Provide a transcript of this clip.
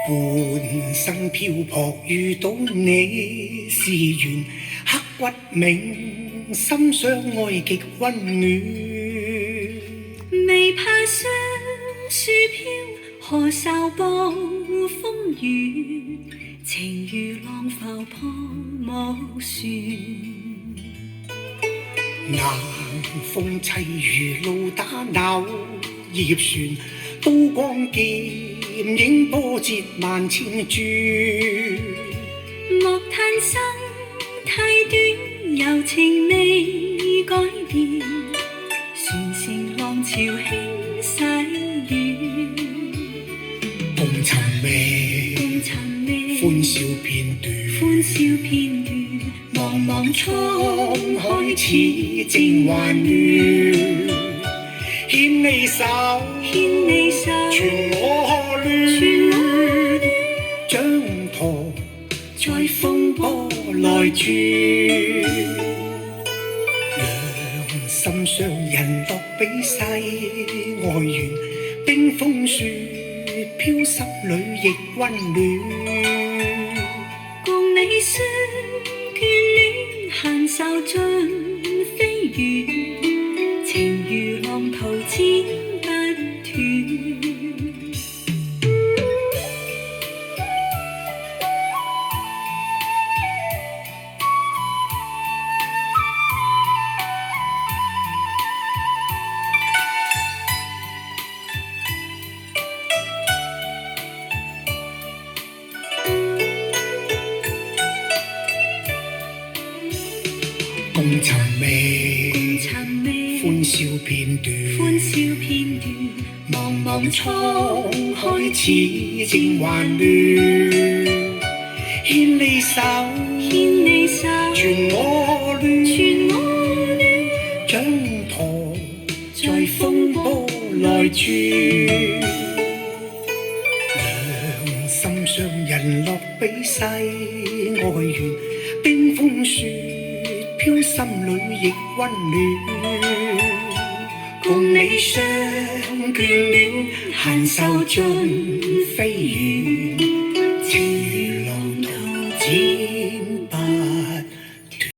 半生漂泊遇到你是緣，刻骨銘心相愛極溫暖。未怕霜樹飄，何愁暴風雨，情如浪浮破無船。冷風凄如路打鬧葉船，刀光劍影波折萬千轉。莫嘆生太短，柔情未改變，船乘浪潮輕洗遠。共尋味歡笑片段，茫茫滄海似正幻戀。牽你手，傳我戀，掌舵在風波內轉。兩心相印落彼世外緣，冰封雪飄心裏亦溫暖。共你相眷戀，閒愁盡飛遠，情如浪淘剪不斷。共尋味歡笑片段，茫茫滄海似正幻戀。牽你手，傳我戀，掌舵在風波內轉。兩心相印落彼世外緣，冰封雪飄心裏亦溫暖。共你相眷戀，閒愁盡飛遠，情